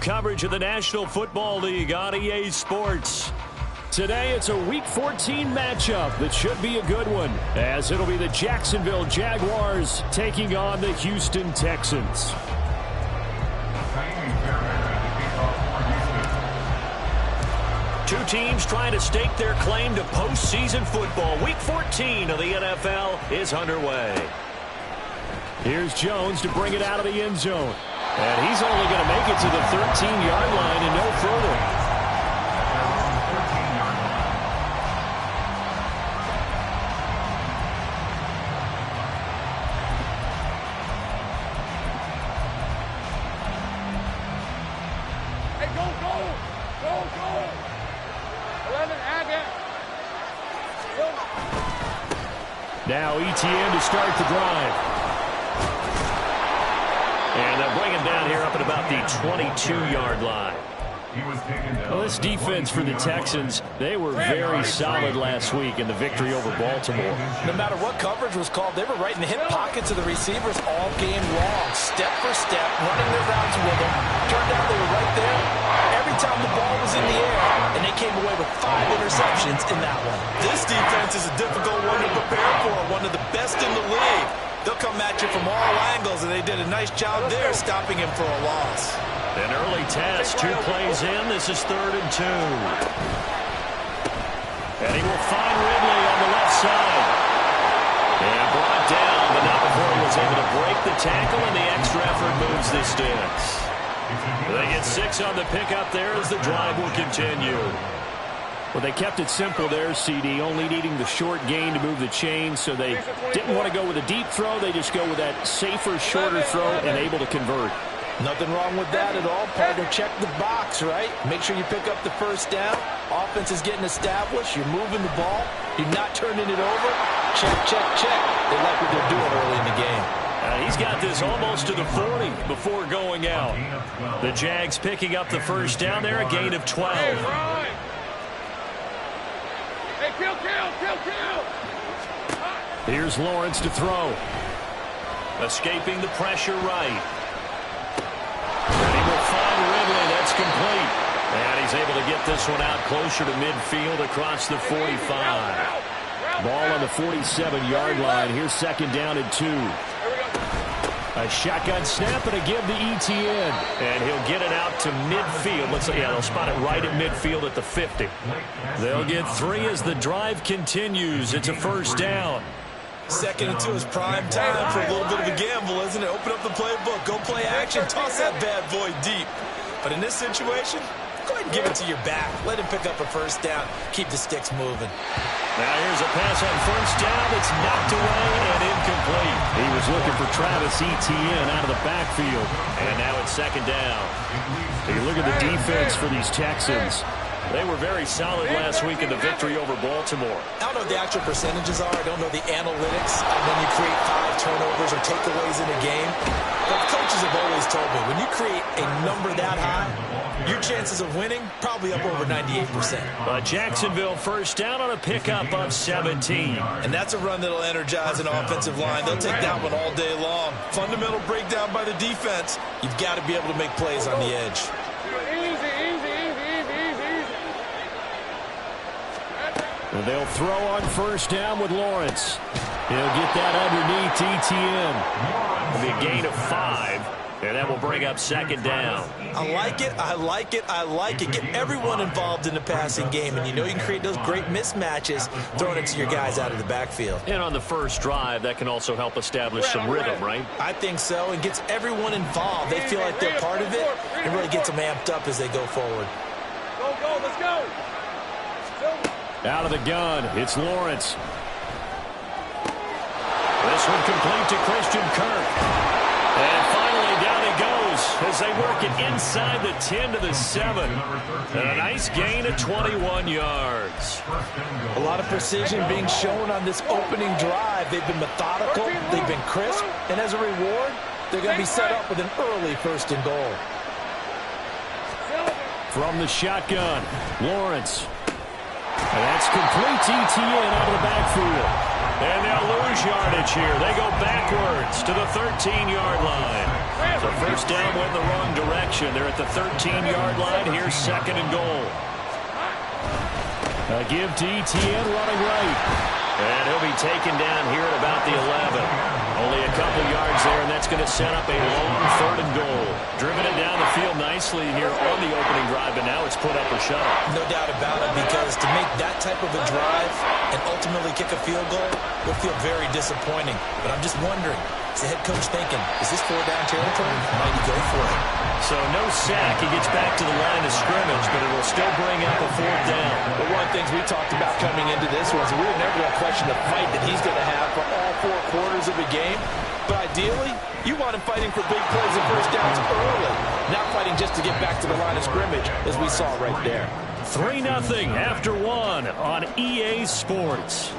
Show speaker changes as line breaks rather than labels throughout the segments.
coverage of the National Football League on EA Sports. Today, it's a Week 14 matchup that should be a good one, as it'll be the Jacksonville Jaguars taking on the Houston Texans. Two teams trying to stake their claim to postseason football. Week 14 of the NFL is underway. Here's Jones to bring it out of the end zone. And he's only going to make it to the 13-yard line and no further. Now ETN to start the drive. And they'll bring him down here up at about the 22-yard line. Well, this defense for the Texans, they were very solid last week in the victory over Baltimore.
No matter what coverage was called, they were right in the hip pockets of the receivers all game long, step for step, running their routes with them. Turned out they were right there every time the ball was in the air, and they came away with 5 interceptions in that one.
This defense is a difficult one to prepare for, one of the best in the league. They'll come at you from all angles, and they did a nice job there stopping him for a loss.
An early test, 2 plays in. This is 3rd and 2. And he will find Ridley on the left side. And brought down, but not before he was able to break the tackle, and the extra effort moves the sticks. They get 6 on the pickup there as the drive will continue. Well, they kept it simple there, CD, only needing the short gain to move the chain, so they didn't want to go with a deep throw. They just go with that safer, shorter throw and able to convert.
Nothing wrong with that at all, partner. Check the box, right? Make sure you pick up the first down. Offense is getting established. You're moving the ball. You're not turning it over. Check, check, check. They like what they're doing early in the game.
He's got this almost to the 40 before going out. The Jags picking up the first down there, a gain of 12.
Hey, kill.
Here's Lawrence to throw. Escaping the pressure right. And he will find Ridley. That's complete. And he's able to get this one out closer to midfield across the 45. Ball on the 47-yard line. Here's 2nd down and 2. A shotgun snap and a give to ETN. And he'll get it out to midfield. They'll spot it right at midfield at the 50. They'll get 3 as the drive continues. It's a first down.
2nd and 2 is prime time for a little bit of a gamble, isn't it? Open up the playbook, go play action, toss that bad boy deep. But in this situation, go ahead and give it to your back. Let him pick up a first down. Keep the sticks moving.
Now here's a pass on first down that's knocked away and incomplete. He was looking for Travis Etienne out of the backfield. And now it's 2nd down. Take a look at the defense for these Texans. They were very solid last week in the victory over Baltimore.
I don't know what the actual percentages are. I don't know the analytics on when you create 5 turnovers or takeaways in a game. But coaches have always told me, when you create a number that high, your chances of winning probably up over 98%.
Jacksonville first down on a pickup of 17.
And that's a run that'll energize an offensive line. They'll take that one all day long. Fundamental breakdown by the defense. You've got to be able to make plays on the edge.
And they'll throw on first down with Lawrence. He'll get that underneath ETN. It'll be a gain of 5, and that will bring up 2nd down.
I like it. Get everyone involved in the passing game, and you know you can create those great mismatches throwing it to your guys out of the backfield.
And on the first drive, that can also help establish some rhythm, right?
I think so, and gets everyone involved. They feel like they're part of it, and really gets them amped up as they go forward.
Go, let's go.
Out of the gun, it's Lawrence. This one complete to Christian Kirk. And finally down he goes as they work it inside the 10 to the 7. And a nice gain of 21 yards.
A lot of precision being shown on this opening drive. They've been methodical, they've been crisp, and as a reward, they're going to be set up with an early 1st and goal.
From the shotgun, Lawrence. And that's complete to ETN out of the backfield. And they'll lose yardage here. They go backwards to the 13-yard line. So first down went the wrong direction. They're at the 13-yard line. Here's second and goal. A give to Etienne running right. And he'll be taken down here at about the 11. Only a couple yards there, and that's going to set up a long third and goal. Driven it down the field nicely here on the opening drive, but now it's put up or shut up.
No doubt about it, because to make that type of a drive and ultimately kick a field goal will feel very disappointing. But I'm just wondering, is the head coach thinking, is this 4-down territory? Might he go for it?
So no sack. He gets back to the line of scrimmage, but it will still bring up a fourth down.
But one of the things we talked about coming into this was we were never going to question the fight that he's going to have for all 4 quarters of the game. But ideally, you want him fighting for big plays and first downs early, not fighting just to get back to the line of scrimmage, as we saw right there.
3-0 after 1 on EA Sports.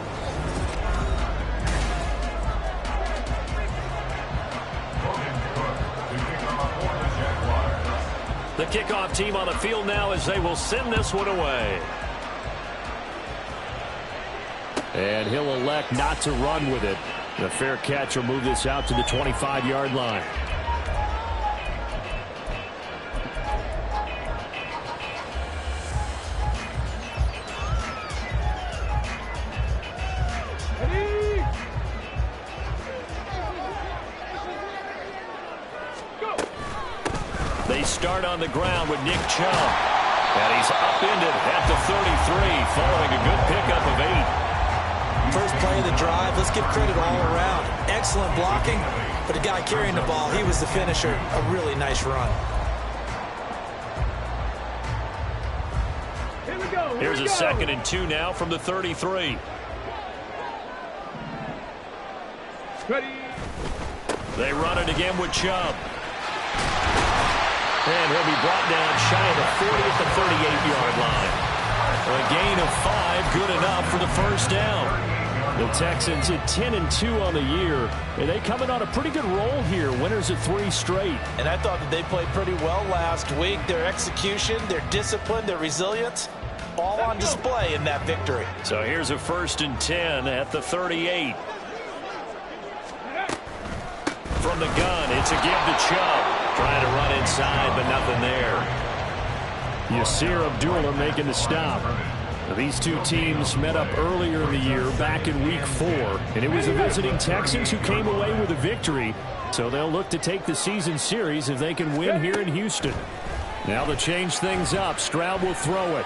The kickoff team on the field now as they will send this one away. And he'll elect not to run with it. The fair catch will move this out to the 25-yard line. They start on the ground with Nick Chubb. And he's upended at the 33 following a good pickup of 8.
First play of the drive, let's give credit all around. Excellent blocking, but the guy carrying the ball, he was the finisher. A really nice run.
Here we go.
Here's a 2nd and 2 now from the 33.
Ready.
They run it again with Chubb. And he'll be brought down shy of the 40 at the 38-yard line. A gain of 5, good enough for the first down. The Texans at 10-2 on the year, and they coming on a pretty good roll here. Winners of 3 straight.
And I thought that they played pretty well last week. Their execution, their discipline, their resilience, all on display in that victory.
So here's a 1st and 10 at the 38. From the gun, it's a give to Chubb. Trying to run inside, but nothing there. Yasir Abdullah making the stop. These two teams met up earlier in the year, back in Week 4, and it was the visiting Texans who came away with a victory, so they'll look to take the season series if they can win here in Houston. Now to change things up, Stroud will throw it.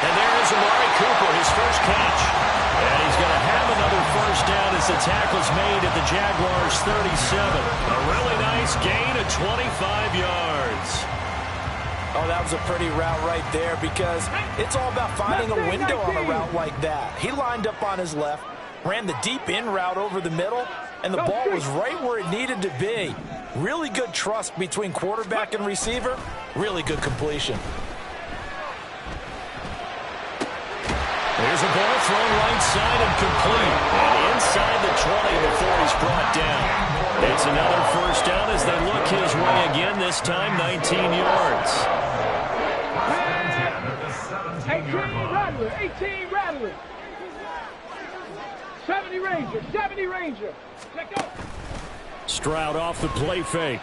And there is Amari Cooper, his first catch. And he's going to have another first down as the tackle's made at the Jaguars' 37. A really nice gain of 25 yards.
Oh, that was a pretty route right there, because it's all about finding a window on a route like that. He lined up on his left, ran the deep in route over the middle, and the ball was right where it needed to be. Really good trust between quarterback and receiver. Really good completion.
There's a ball thrown right side and complete. And inside the 20 before he's brought down. It's another first down as they look his way again, this time 19 yards.
18 Rattler, 18 Rattler. 70 Ranger, 70 Ranger. Check go.
Stroud off the play fake.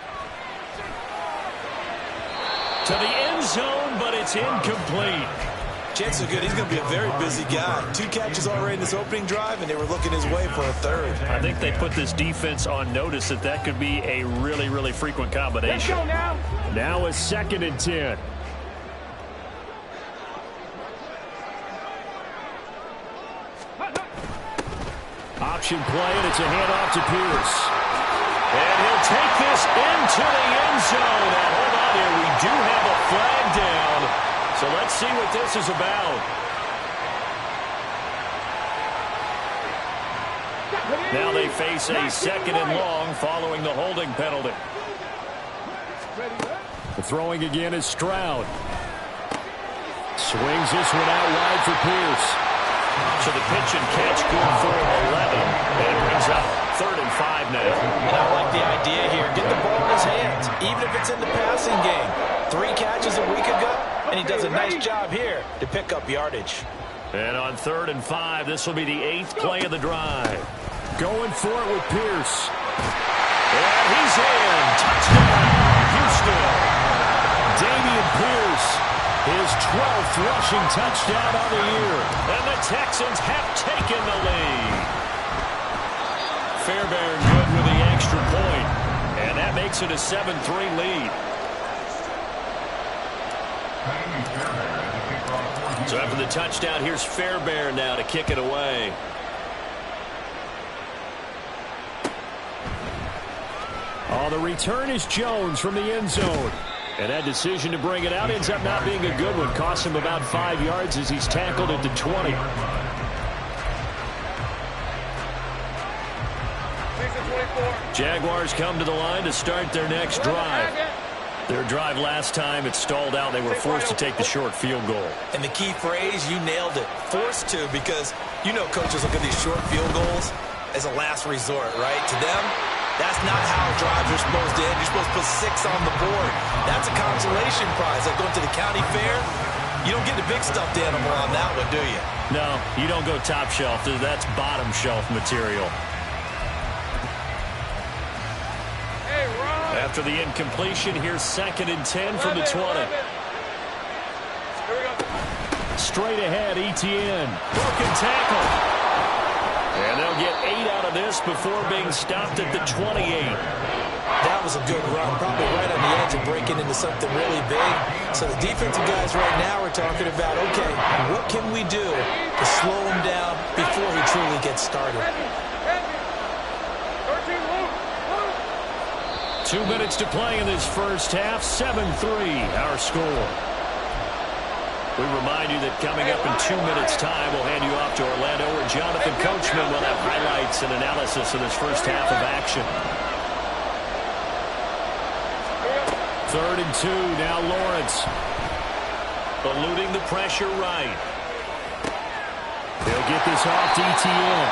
To the end zone, but it's incomplete.
Chances are good. He's going to be a very busy guy. 2 catches already in this opening drive, and they were looking his way for a 3rd.
I think they put this defense on notice that could be a really, really frequent combination.
Let's go now.
Now a 2nd and 10. Option play, and it's a handoff to Pierce. And he'll take this into the end zone. Now, hold on here. We do have a flag down. So let's see what this is about. Now they face a 2nd and long following the holding penalty. The throwing again is Stroud. Swings this one out wide for Pierce. So the pitch and catch good for 11. And it brings up 3rd and 5 now.
And I like the idea here. Get the ball in his hands, even if it's in the passing game. 3 catches a week ago, and he does a nice job here to pick up yardage.
And on 3rd and 5, this will be the 8th play of the drive. Going for it with Pierce. And he's in. Touchdown, Houston. Dameon Pierce, his 12th rushing touchdown of the year. And the Texans have taken the lead. Fairbairn good with the extra point. And that makes it a 7-3 lead. So after the touchdown, here's Fairbairn now to kick it away. Oh, the return is Jones from the end zone. And that decision to bring it out ends up not being a good one. Costs him about 5 yards as he's tackled at the 20. Jaguars come to the line to start their next drive. Their drive last time, it stalled out. They were forced to take the short field goal.
And the key phrase, you nailed it. Forced to, because you know coaches look at these short field goals as a last resort, right? To them, that's not how drives are supposed to end. You're supposed to put 6 on the board. That's a consolation prize. Like going to the county fair, you don't get the big stuffed animal on that one, do you?
No, you don't go top shelf. That's bottom shelf material. After the incompletion, here's 2nd and 10 from the 20. Straight ahead, Etienne. Broken tackle. And they'll get 8 out of this before being stopped at the 28.
That was a good run, probably right on the edge of breaking into something really big. So the defensive guys right now are talking about, okay, what can we do to slow him down before he truly gets started?
2 minutes to play in this first half. 7-3, our score. We remind you that coming up in 2 minutes' time, we'll hand you off to Orlando, where Jonathan Coachman will have highlights and analysis of this first half of action. 3rd and 2, now Lawrence. Eluding the pressure right. They'll get this off to Etienne.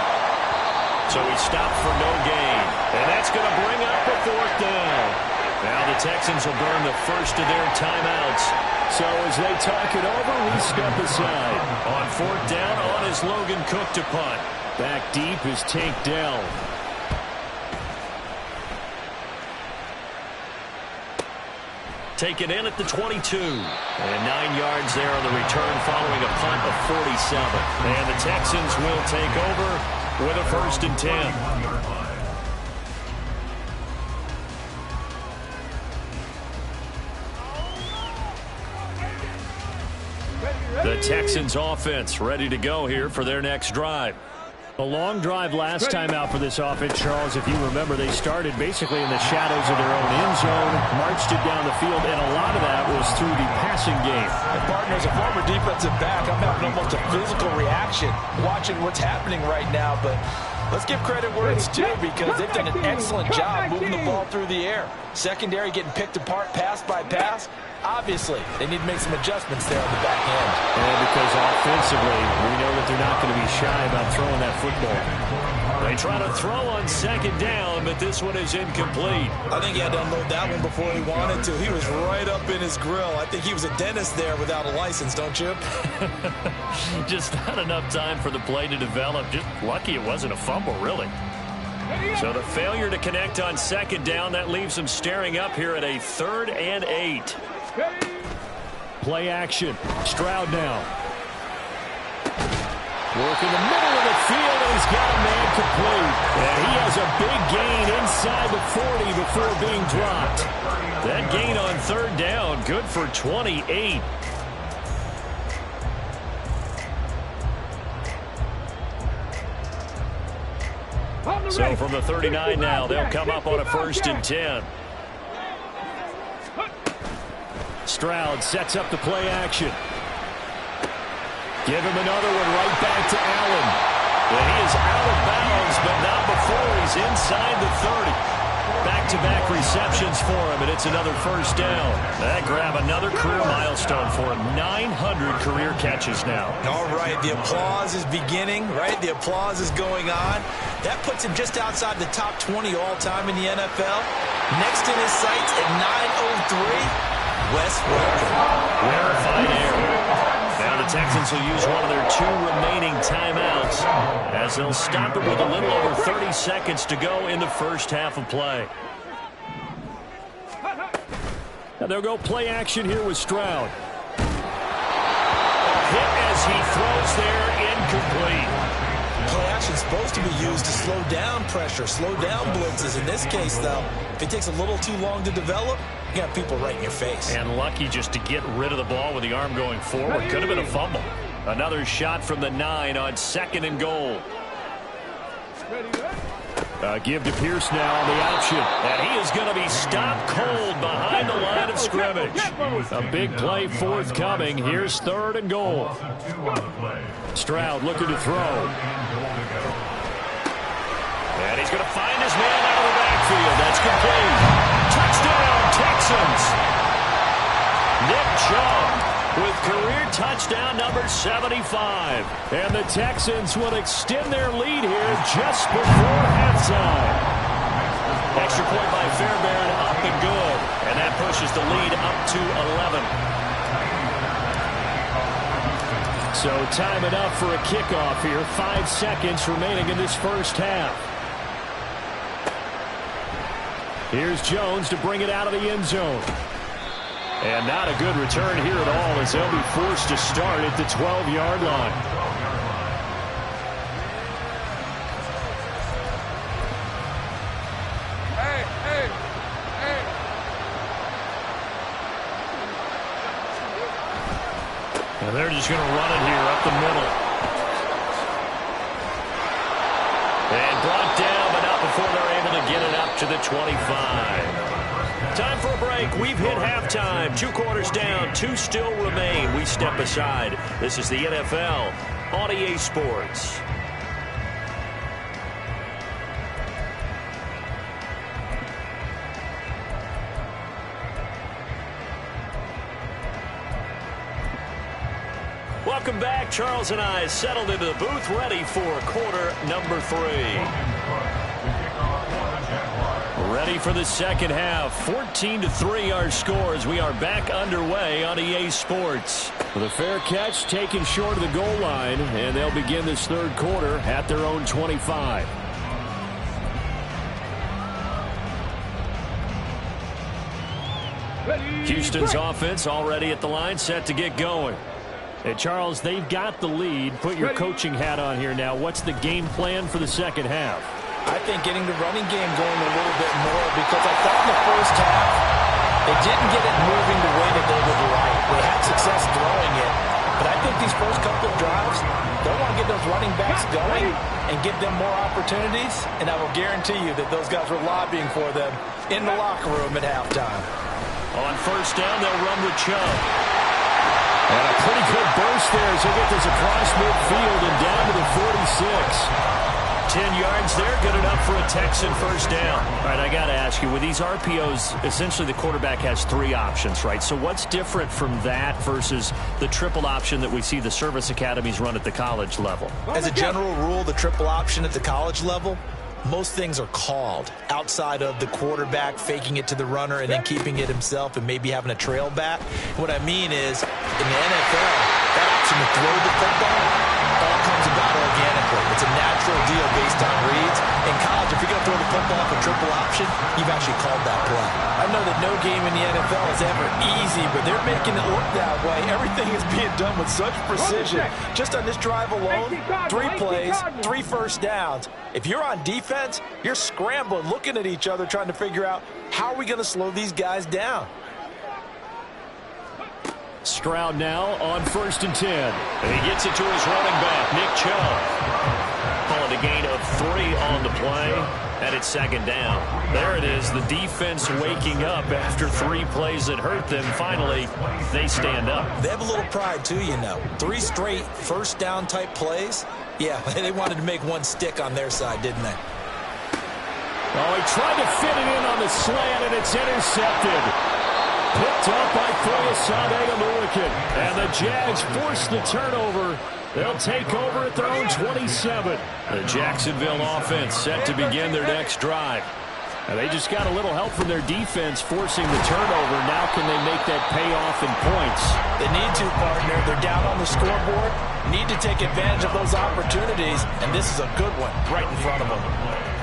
So he stopped for no gain. And that's going to bring up a 4th down. Now the Texans will burn the first of their timeouts. So as they talk it over, we step aside. On 4th down, on is Logan Cook to punt. Back deep is Tank Dell. Taken in at the 22. And 9 yards there on the return following a punt of 47. And the Texans will take over with a 1st and 10. The Texans offense ready to go here for their next drive. A long drive last time out for this offense, Charles. If you remember, they started basically in the shadows of their own end zone, marched it down the field, and a lot of that was through the passing game.
And partner, as a former defensive back, I'm having almost a physical reaction watching what's happening right now. But let's give credit where it's due, because they've done an excellent job moving the ball through the air. Secondary getting picked apart pass by pass. Obviously, they need to make some adjustments there on the back end.
And because offensively, we know that they're not going to be shy about throwing that football. They try to throw on 2nd down, but this one is incomplete.
I think he had to unload that one before he wanted to. He was right up in his grill. I think he was a dentist there without a license, don't you?
Just not enough time for the play to develop. Just lucky it wasn't a fumble, really. So the failure to connect on 2nd down, that leaves them staring up here at a 3rd and 8. Play action. Stroud now. Work in the middle of the field, and he's got a man complete. And he has a big gain inside the 40 before being dropped. That gain on 3rd down, good for 28. So from the 39 now, they'll come up on a 1st and 10. Stroud sets up the play action. Give him another one right back to Allen. And he is out of bounds, but not before he's inside the 30. Back-to-back receptions for him, and it's another 1st down. That grab another career milestone for him. 900 career catches now.
All right, the applause is beginning, right? The applause is going on. That puts him just outside the top 20 all-time in the NFL. Next in his sights at 903. Wes Welker.
Rarefied air. Now the Texans will use one of their 2 remaining timeouts as they'll stop it with a little over 30 seconds to go in the first half of play. And they'll go play action here with Stroud. Hit as he throws there, incomplete.
Play action is supposed to be used to slow down pressure, slow down blitzes. In this case, though, if it takes a little too long to develop, you got people right in your face.
And lucky just to get rid of the ball with the arm going forward. Could have been a fumble. Another shot from the 9 on 2nd and goal. Give to Pierce now on the option. And he is going to be stopped cold behind the line of scrimmage. A big play forthcoming. Here's 3rd and goal. Stroud looking to throw. And he's going to find his man out of the backfield. That's complete. Touchdown, Texans. Nick Chubb with career touchdown number 75. And the Texans will extend their lead here just before halftime. Extra point by Fairbairn, up and good. And that pushes the lead up to 11. So time enough for a kickoff here. 5 seconds remaining in this first half. Here's Jones to bring it out of the end zone. And not a good return here at all as they'll be forced to start at the 12-yard line. And they're just going to run it here up the middle. And brought down, but not before they're able to get it up to the 25. Time for a break. We've hit halftime. 2 quarters down. 2 still remain. We step aside. This is the NFL on EA Sports. Welcome back. Charles and I settled into the booth, ready for quarter number 3. Ready for the second half. 14-3 our score as we are back underway on EA Sports. With a fair catch taken short of the goal line, and they'll begin this 3rd quarter at their own 25. Houston's offense already at the line, set to get going. Hey, Charles, they've got the lead. Put your coaching hat on here now. What's the game plan for the second half?
I think getting the running game going a little bit more, because I thought in the first half they didn't get it moving the way that they would like. They had success throwing it, but I think these first couple of drives, they want to get those running backs going and give them more opportunities, and I will guarantee you that those guys were lobbying for them in the locker room at halftime.
On first down, they'll run with Chubb. And a pretty good burst there as they get this across midfield and down to the 46. 10 yards there, good enough for a Texan first down. All right, I got to ask you, with these RPOs, essentially the quarterback has 3 options, right? So what's different from that versus the triple option that we see the service academies run at the college level?
As a general rule, the triple option at the college level, most things are called outside of the quarterback faking it to the runner and then keeping it himself and maybe having a trail back. What I mean is, in the NFL, that option to throw the football all comes about organically. It's a natural deal based on reads. In college, if you're going to throw the football for triple option, you've actually called that play. I know that no game in the NFL is ever easy, but they're making it look that way. Everything is being done with such precision. Just on this drive alone, 3 plays, 3 first downs. If you're on defense, you're scrambling, looking at each other, trying to figure out how are we going to slow these guys down.
Stroud now on 1st and 10. And he gets it to his running back, Nick Chubb. Calling a gain of 3 on the play, and it's 2nd down. There it is, the defense waking up after 3 plays that hurt them. Finally, they stand up.
They have a little pride, too, you know. 3 straight first down type plays. Yeah, they wanted to make one stick on their side, didn't they?
Oh, he tried to fit it in on the slant, and it's intercepted. Picked up by Foyesade Oluokun. And the Jags force the turnover. They'll take over at their own 27. The Jacksonville offense set to begin their next drive. And they just got a little help from their defense forcing the turnover. Now can they make that pay off in points?
They need to, partner. They're down on the scoreboard. Need to take advantage of those opportunities. And this is a good one right in front of them.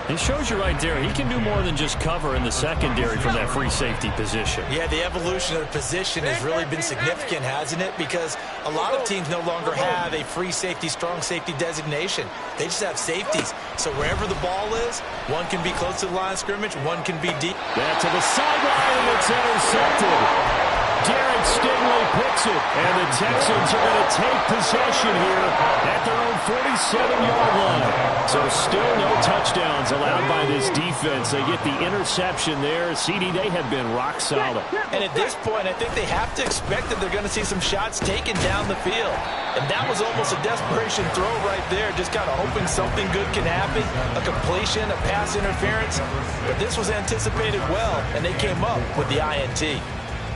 It shows you right there, he can do more than just cover in the secondary from that free safety position.
Yeah, the evolution of the position has really been significant, hasn't it? Because a lot of teams no longer have a free safety, strong safety designation. They just have safeties. So wherever the ball is, one can be close to the line of scrimmage, one can be deep.
Back to the sideline, and it's intercepted. Derek Stingley picks it, and the Texans are going to take possession here at their own 47-yard line. So still no touchdowns allowed by this defense. They get the interception there. CD, they have been rock solid.
And at this point, I think they have to expect that they're going to see some shots taken down the field. And that was almost a desperation throw right there, just kind of hoping something good can happen, a completion, a pass interference. But this was anticipated well, and they came up with the INT.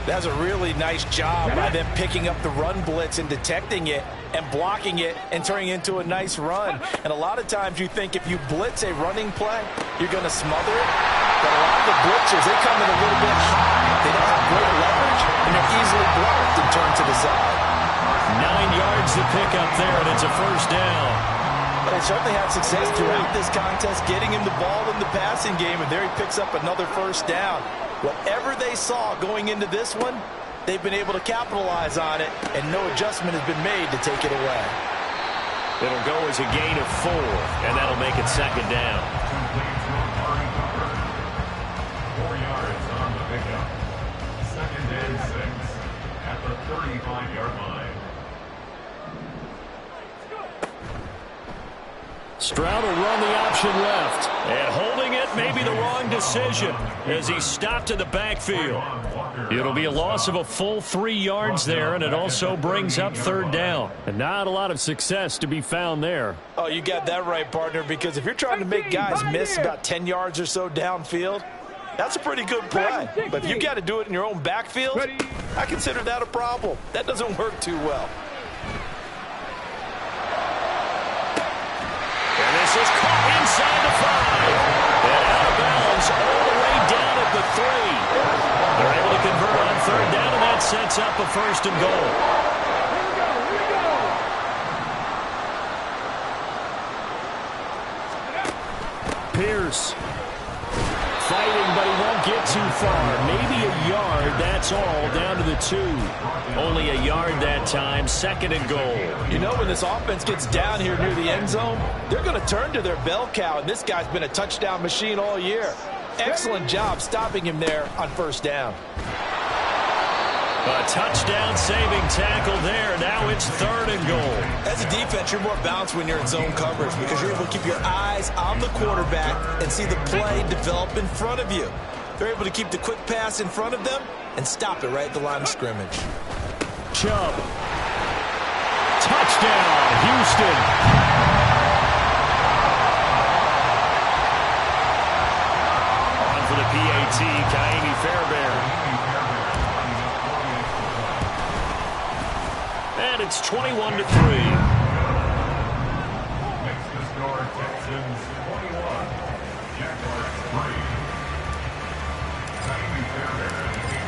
That's a really nice job by them picking up the run blitz and detecting it and blocking it and turning it into a nice run. And a lot of times you think if you blitz a running play, you're going to smother it. But a lot of the blitzers, they come in a little bit high. They don't have great leverage, and they're easily blocked and turned to the side.
9 yards to pick up there, and it's a first down.
But they certainly had success throughout this contest, getting him the ball in the passing game, and there he picks up another first down. Whatever they saw going into this one, they've been able to capitalize on it, and no adjustment has been made to take it away.
It'll go as a gain of 4, and that'll make it second down.
4 yards on the pickup. Second and 6 at the 35-yard line.
Stroud will run the option left. And holding it may be the wrong decision as he stopped in the backfield. It'll be a loss of a full 3 yards there, and it also brings up third down. And not a lot of success to be found there.
Oh, you got that right, partner, because if you're trying to make guys miss about 10 yards or so downfield, that's a pretty good play. But if you got to do it in your own backfield, I consider that a problem. That doesn't work too well.
And this is caught inside the 5. And out of bounds all the way down at the 3. They're able to convert on third down, and that sets up a first and goal. Pierce fighting, but he won't get too far. Maybe a yard, that's all, down to the 2. Only a yard that time, second and goal.
You know, when this offense gets down here near the end zone, they're going to turn to their bell cow, and this guy's been a touchdown machine all year. Excellent job stopping him there on first down.
A touchdown-saving tackle there. Now it's third and goal.
As a defense, you're more balanced when you're in zone coverage because you're able to keep your eyes on the quarterback and see the play develop in front of you. They're able to keep the quick pass in front of them and stop it right at the line of scrimmage.
Chubb. Touchdown, Houston. On for the PAT, Ka'imi Fairbairn. And it's 21-3.
Makes the score Texans 21, Jaguars 3.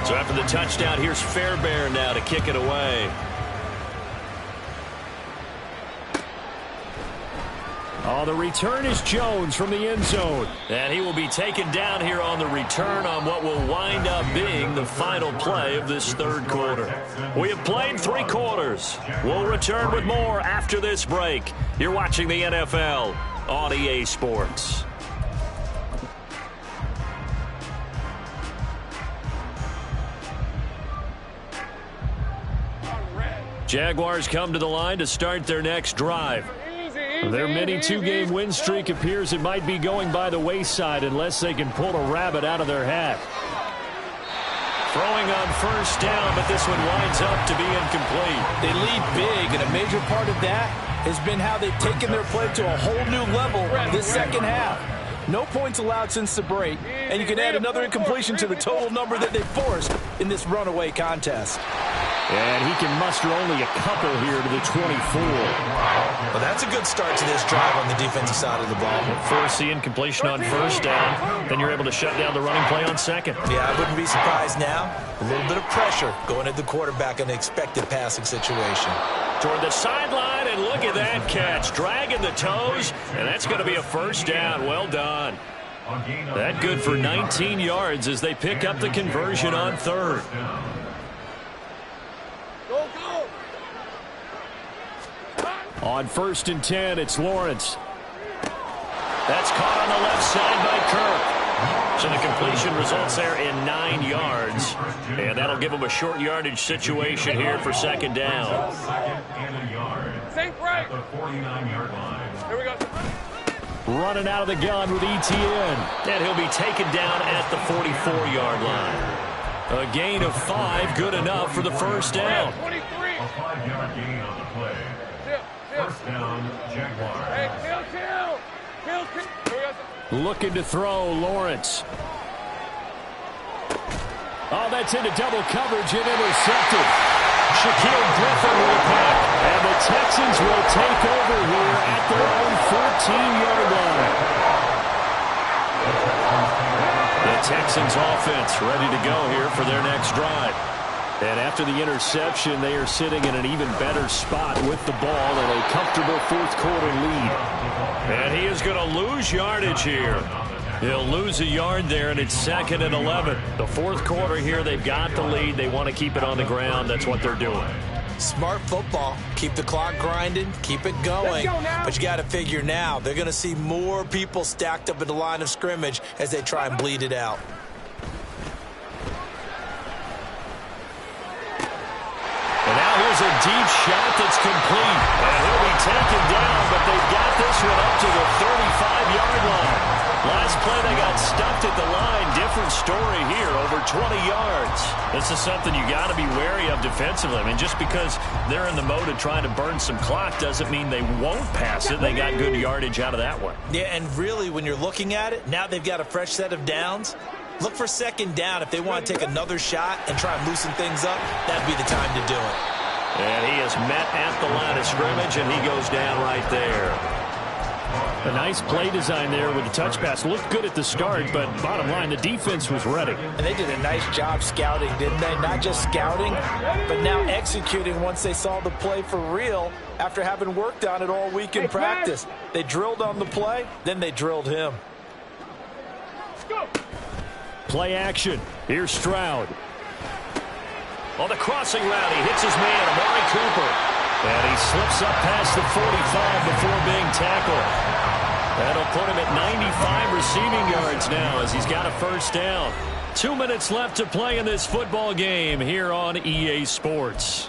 So after the touchdown, here's Fairbairn now to kick it away. Oh, the return is Jones from the end zone. And he will be taken down here on the return on what will wind up being the final play of this third quarter. We have played 3 quarters. We'll return with more after this break. You're watching the NFL on EA Sports. Jaguars come to the line to start their next drive. Their mini 2-game win streak appears it might be going by the wayside unless they can pull a rabbit out of their hat. Throwing on first down, but this one winds up to be incomplete.
They lead big, and a major part of that has been how they've taken their play to a whole new level this second half. No points allowed since the break, and you can add another incompletion to the total number that they forced in this runaway contest.
And he can muster only a couple here to the 24.
Well, that's a good start to this drive on the defensive side of the ball.
Force the incompletion on first down. Then you're able to shut down the running play on second.
Yeah, I wouldn't be surprised now. A little bit of pressure going at the quarterback in an expected passing situation.
Toward the sideline, And look at that catch. Dragging the toes, and that's going to be a first down. Well done. That good for 19 yards as they pick up the conversion on third.
Go, go.
On 1st and 10, it's Lawrence. That's caught on the left side by Kirk. So the completion results there in 9 yards. And that'll give them a short yardage situation here for 2nd down.
Sink right.
The 49-yard line.
Here we go.
Running out of the gun with Etienne. And he'll be taken down at the 44-yard line. A gain of 5, good enough for the first down.
23.
A 5-yard gain on the play. First down, Jaguars.
Hey, kill. Here we go.
Looking to throw, Lawrence. Oh, that's into double coverage and intercepted. Shaquille Griffin with a pick. And the Texans will take over here at their own 14-yard line. The Texans offense ready to go here for their next drive. And after the interception, they are sitting in an even better spot with the ball and a comfortable 4th quarter lead. And he is going to lose yardage here. He'll lose a yard there, and it's 2nd and 11. The 4th quarter here, they've got the lead. They want to keep it on the ground. That's what they're doing.
Smart football. Keep the clock grinding. Keep it going. But you got to figure now, they're going to see more people stacked up at the line of scrimmage as they try and bleed it out.
Here's a deep shot that's complete. And he'll be taken down, but they've got this one up to the 35-yard line. Last play, they got stuffed at the line. Different story here, over 20 yards. This is something you got to be wary of defensively. I mean, just because they're in the mode of trying to burn some clock doesn't mean they won't pass it. They got good yardage out of that one.
Yeah, and really, when you're looking at it, now they've got a fresh set of downs. Look for 2nd down. If they want to take another shot and try and loosen things up, that'd be the time to do it.
And he is met at the line of scrimmage, and he goes down right there. A nice play design there with the touch pass. Looked good at the start, but bottom line, the defense was ready.
And they did a nice job scouting, didn't they? Not just scouting, but now executing once they saw the play for real after having worked on it all week in practice. They drilled on the play, then they drilled him.
Go.
Play action. Here's Stroud. On the crossing route, he hits his man, Amari Cooper. And he slips up past the 45 before being tackled. That'll put him at 95 receiving yards now as he's got a first down. 2 minutes left to play in this football game here on EA Sports.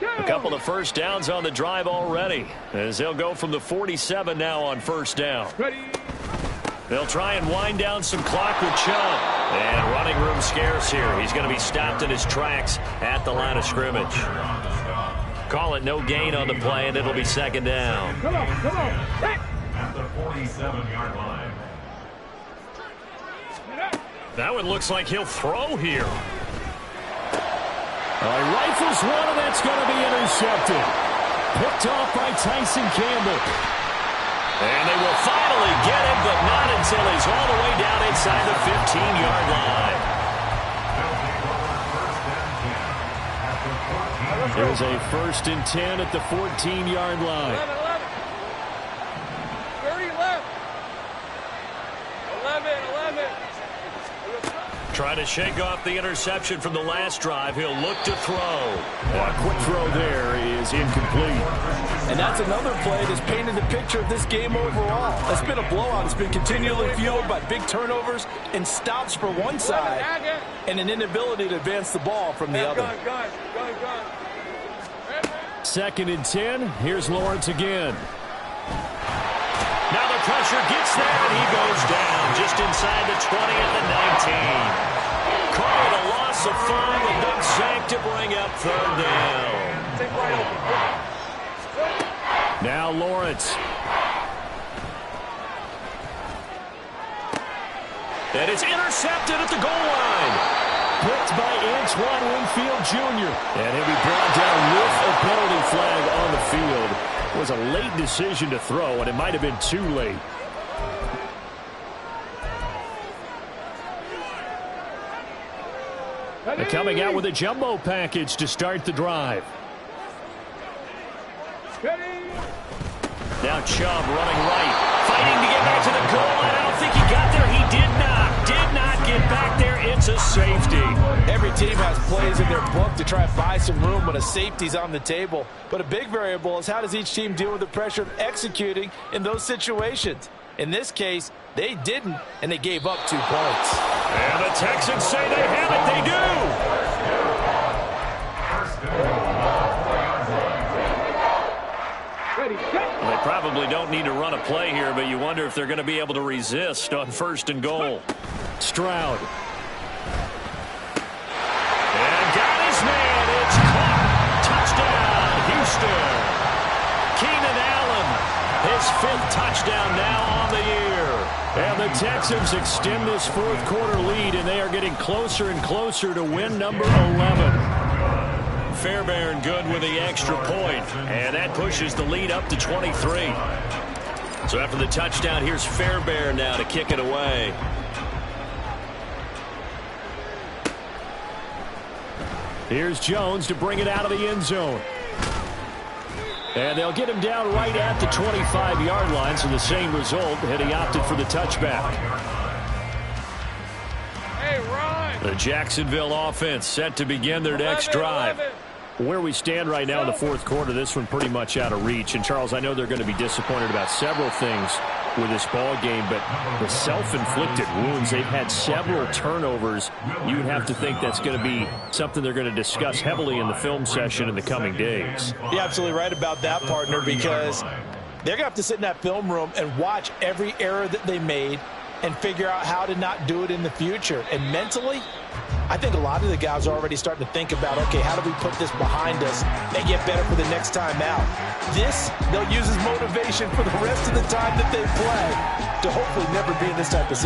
A couple of first downs on the drive already as they'll go from the 47 now on first down.
Ready.
They'll try and wind down some clock with Chubb. And running room scarce here. He's going to be stopped in his tracks at the line of scrimmage. Call it no gain on the play, and it'll be 2nd down.
Come on. Hey.
At the 47-yard line.
That one looks like he'll throw here. He rifles one, and that's going to be intercepted. Picked off by Tyson Campbell. And they will finally get him, but not until he's all the way down inside the 15-yard line. There's a 1st and 10 at the 14-yard line.
11. 30 left. 11.
Trying to shake off the interception from the last drive. He'll look to throw. A quick throw there is incomplete.
And that's another play that's painted the picture of this game overall. It's been a blowout. It's been continually fueled by big turnovers and stops for one side and an inability to advance the ball from the other.
Gun.
2nd and 10. Here's Lawrence again. Now the pressure gets there, and he goes down just inside the 20 at the 19. Call it a loss of 5, a big sack to bring up 3rd down. Now Lawrence. And it's intercepted at the goal line. Picked by Antoine Winfield Jr. And he'll be brought down with a penalty flag on the field. It was a late decision to throw, and it might have been too late. They're coming out with a jumbo package to start the drive. Now Chubb running right, fighting to get back to the goal line. I don't think he got there. He did not get back there. It's a safety.
Every team has plays in their book to try and buy some room when a safety's on the table. But a big variable is how does each team deal with the pressure of executing in those situations. In this case, they didn't, and they gave up 2 points.
And the Texans say they have it. They do. Well, they probably don't need to run a play here, but you wonder if they're going to be able to resist on 1st and goal. Stroud. And got his man. It's caught. Touchdown, Houston. Keenan Allen, his 5th touchdown now on the year. And the Texans extend this 4th quarter lead, and they are getting closer and closer to win number 11. Fairbairn good with the extra point, and that pushes the lead up to 23. So after the touchdown, here's Fairbairn now to kick it away. Here's Jones to bring it out of the end zone. And they'll get him down right at the 25-yard line, so the same result, and he opted for the touchback.
Hey, Ron.
The Jacksonville offense set to begin their next drive. Where we stand right now in the 4th quarter, this one pretty much out of reach. And, Charles, I know they're going to be disappointed about several things with this ball game, but the self-inflicted wounds, they've had several turnovers. You would have to think that's going to be something they're going to discuss heavily in the film session in the coming days.
You're absolutely right about that, partner, because they're going to have to sit in that film room and watch every error that they made and figure out how to not do it in the future. And mentally, I think a lot of the guys are already starting to think about, okay, how do we put this behind us and get better for the next time out? This, they'll use as motivation for the rest of the time that they play to hopefully never be in this type of situation.